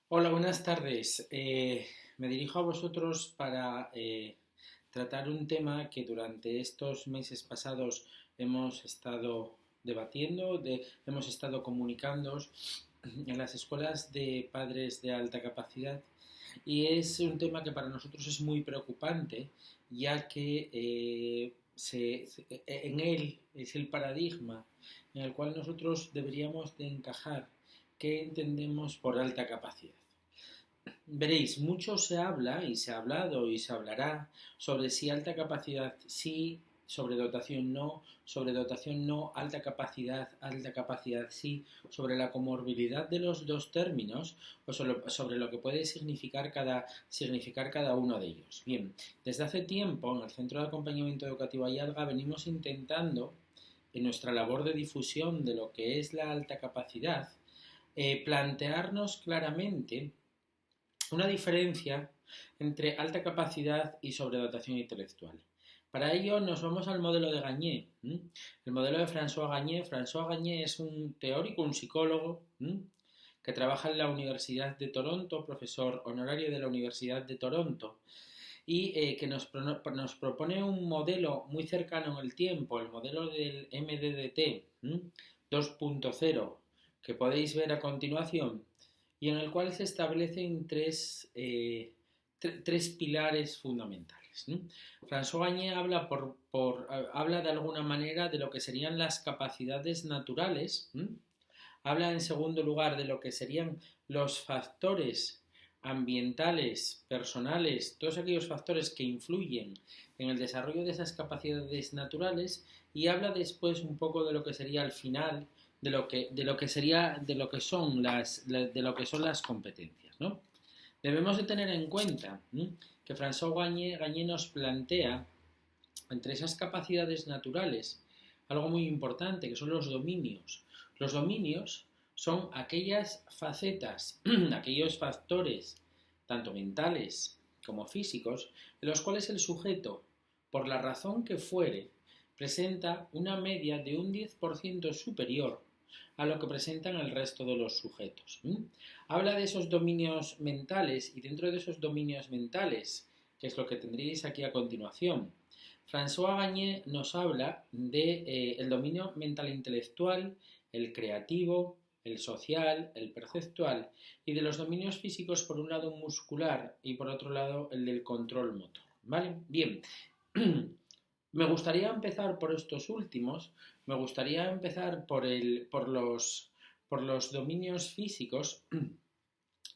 Hola, buenas tardes. Me dirijo a vosotros para tratar un tema que durante estos meses pasados hemos estado debatiendo, hemos estado comunicando en las escuelas de padres de alta capacidad y es un tema que para nosotros es muy preocupante, ya que en él es el paradigma en el cual nosotros deberíamos de encajar qué entendemos por alta capacidad. Veréis, mucho se habla y se ha hablado y se hablará sobre si alta capacidad sí, sobredotación no, alta capacidad sí, sobre la comorbilidad de los dos términos o sobre lo que puede significar cada uno de ellos. Bien, desde hace tiempo en el Centro de Acompañamiento Educativo Ayalga venimos intentando, en nuestra labor de difusión de lo que es la alta capacidad, plantearnos claramente una diferencia entre alta capacidad y sobredotación intelectual. Para ello nos vamos al modelo de Gagné, el modelo de François Gagné. François Gagné es un teórico, un psicólogo que trabaja en la Universidad de Toronto, profesor honorario de la Universidad de Toronto, y que nos propone un modelo muy cercano en el tiempo, el modelo del MDDT 2.0, que podéis ver a continuación, y en el cual se establecen tres pilares fundamentales. François Gagné habla de alguna manera de lo que serían las capacidades naturales, habla en segundo lugar de lo que serían los factores ambientales, personales, todos aquellos factores que influyen en el desarrollo de esas capacidades naturales, y habla después un poco de lo que sería al final de lo que son las competencias, ¿no? Debemos de tener en cuenta que François Gagné nos plantea entre esas capacidades naturales algo muy importante, que son los dominios. Los dominios son aquellas facetas, aquellos factores, tanto mentales como físicos, en los cuales el sujeto, por la razón que fuere, presenta una media de un 10% superior a lo que presentan el resto de los sujetos. Habla de esos dominios mentales, y dentro de esos dominios mentales, que es lo que tendréis aquí a continuación, François Gagné nos habla de el dominio mental e intelectual, el creativo, el social, el perceptual, y de los dominios físicos, por un lado muscular y por otro lado el del control motor. ¿Vale? Bien. Me gustaría empezar por estos últimos, me gustaría empezar por los dominios físicos,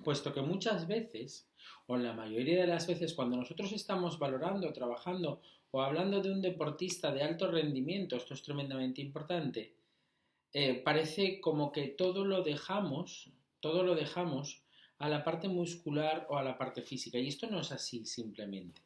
puesto que muchas veces, o en la mayoría de las veces, cuando nosotros estamos valorando, trabajando o hablando de un deportista de alto rendimiento, esto es tremendamente importante, parece como que todo lo dejamos a la parte muscular o a la parte física. Y esto no es así simplemente.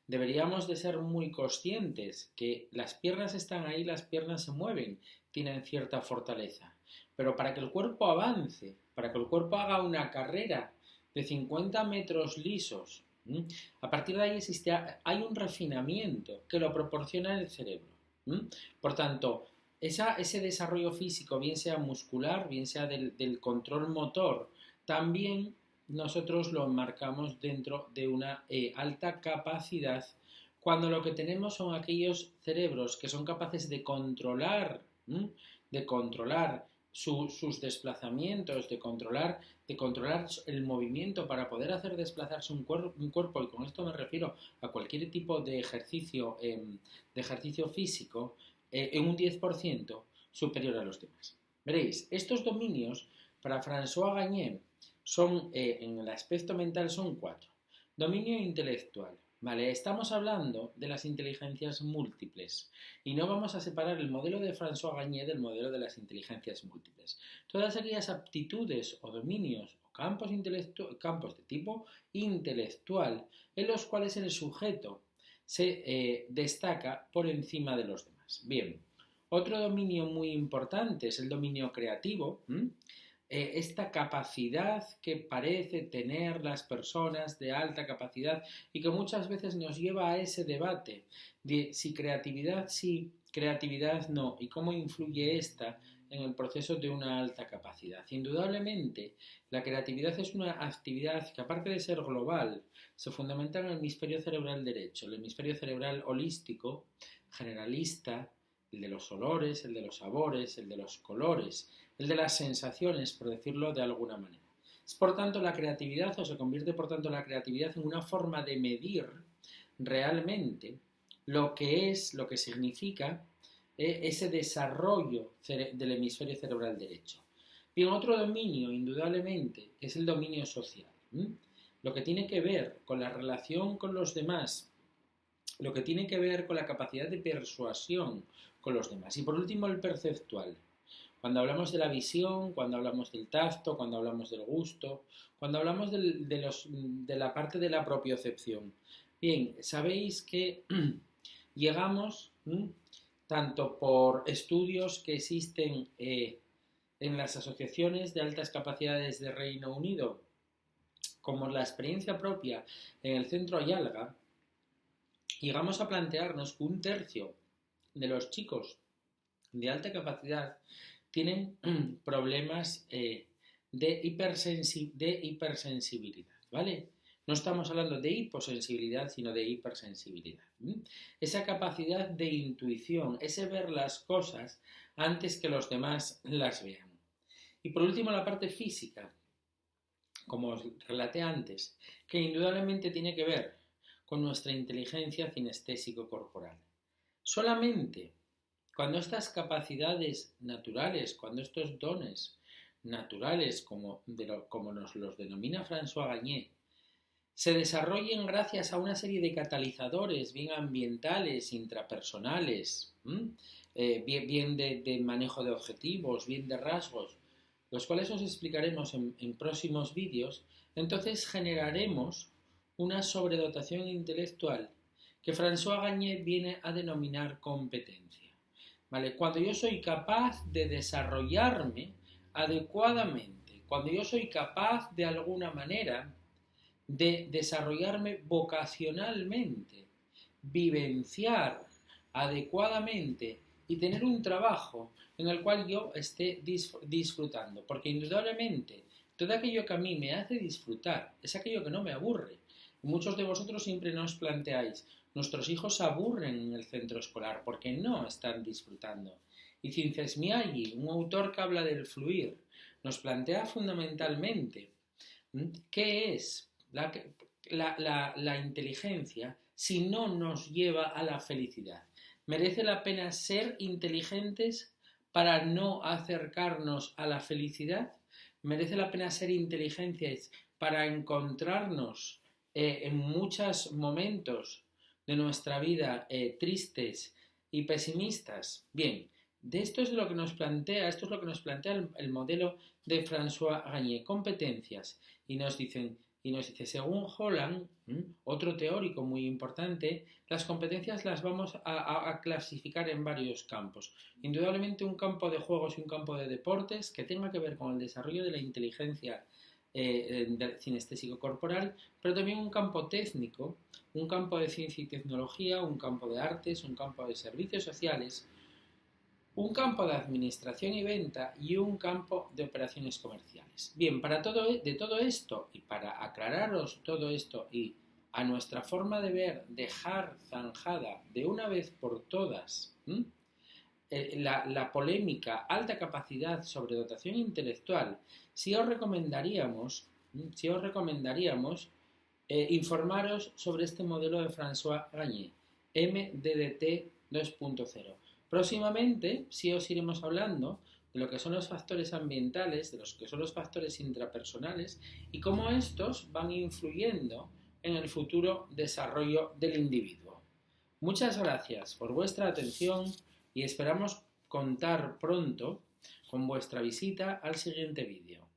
Deberíamos de ser muy conscientes que las piernas están ahí, las piernas se mueven, tienen cierta fortaleza. Pero para que el cuerpo avance, para que el cuerpo haga una carrera de 50 metros lisos, a partir de ahí hay un refinamiento que lo proporciona el cerebro. Por tanto, ese desarrollo físico, bien sea muscular, bien sea del control motor, también nosotros lo enmarcamos dentro de una alta capacidad, cuando lo que tenemos son aquellos cerebros que son capaces de controlar sus desplazamientos, de controlar el movimiento para poder hacer desplazarse un cuerpo, y con esto me refiero a cualquier tipo de ejercicio físico, en un 10% superior a los demás. Veréis, estos dominios para François Gagné son, en el aspecto mental, son cuatro. Dominio intelectual. Vale, estamos hablando de las inteligencias múltiples y no vamos a separar el modelo de François Gagné del modelo de las inteligencias múltiples. Todas aquellas aptitudes o dominios o campos de tipo intelectual en los cuales el sujeto se destaca por encima de los demás. Bien, otro dominio muy importante es el dominio creativo. Esta capacidad que parece tener las personas de alta capacidad y que muchas veces nos lleva a ese debate de si creatividad sí, creatividad no, y cómo influye esta en el proceso de una alta capacidad. Indudablemente, la creatividad es una actividad que, aparte de ser global, se fundamenta en el hemisferio cerebral derecho, el hemisferio cerebral holístico, generalista, el de los olores, el de los sabores, el de los colores, el de las sensaciones, por decirlo de alguna manera. Es por tanto la creatividad, o se convierte por tanto la creatividad en una forma de medir realmente lo que significa ese desarrollo del hemisferio cerebral derecho. Bien, otro dominio, indudablemente, es el dominio social. Lo que tiene que ver con la relación con los demás, lo que tiene que ver con la capacidad de persuasión con los demás. Y por último, el perceptual. Cuando hablamos de la visión, cuando hablamos del tacto, cuando hablamos del gusto, cuando hablamos de la parte de la propiocepción. Bien, sabéis que llegamos, tanto por estudios que existen en las asociaciones de altas capacidades de Reino Unido, como la experiencia propia en el centro Ayalga, llegamos a plantearnos que 1/3 de los chicos de alta capacidad tienen problemas de hipersensibilidad, ¿vale? No estamos hablando de hiposensibilidad, sino de hipersensibilidad. Esa capacidad de intuición, ese ver las cosas antes que los demás las vean. Y por último, la parte física, como os relaté antes, que indudablemente tiene que ver con nuestra inteligencia cinestésico-corporal. Solamente cuando estas capacidades naturales, cuando estos dones naturales, como nos los denomina François Gagné, se desarrollen gracias a una serie de catalizadores, bien ambientales, intrapersonales, bien de manejo de objetivos, bien de rasgos, los cuales os explicaremos en próximos vídeos, entonces generaremos una sobredotación intelectual que François Gagné viene a denominar competencia. ¿Vale? Cuando yo soy capaz de desarrollarme adecuadamente, cuando yo soy capaz de alguna manera de desarrollarme vocacionalmente, vivenciar adecuadamente y tener un trabajo en el cual yo esté disfrutando, porque indudablemente todo aquello que a mí me hace disfrutar es aquello que no me aburre. Muchos de vosotros siempre nos planteáis, nuestros hijos se aburren en el centro escolar porque no están disfrutando. Y Csikszentmihalyi, un autor que habla del fluir, nos plantea fundamentalmente qué es la inteligencia si no nos lleva a la felicidad. ¿Merece la pena ser inteligentes para no acercarnos a la felicidad? ¿Merece la pena ser inteligentes para encontrarnos en muchos momentos de nuestra vida tristes y pesimistas? Bien, de esto es lo que nos plantea, el modelo de François Gagné, competencias, y nos dice, según Holland, otro teórico muy importante, las competencias las vamos a clasificar en varios campos. Indudablemente un campo de juegos y un campo de deportes que tenga que ver con el desarrollo de la inteligencia cinestésico-corporal, pero también un campo técnico, un campo de ciencia y tecnología, un campo de artes, un campo de servicios sociales, un campo de administración y venta y un campo de operaciones comerciales. Bien, de todo esto y para aclararos todo esto y a nuestra forma de ver, dejar zanjada de una vez por todas la polémica alta capacidad sobre dotación intelectual, sí os recomendaríamos informaros sobre este modelo de François Gagné, MDDT 2.0. Próximamente sí os iremos hablando de lo que son los factores ambientales, de los que son los factores intrapersonales y cómo estos van influyendo en el futuro desarrollo del individuo. Muchas gracias por vuestra atención y esperamos contar pronto con vuestra visita al siguiente vídeo.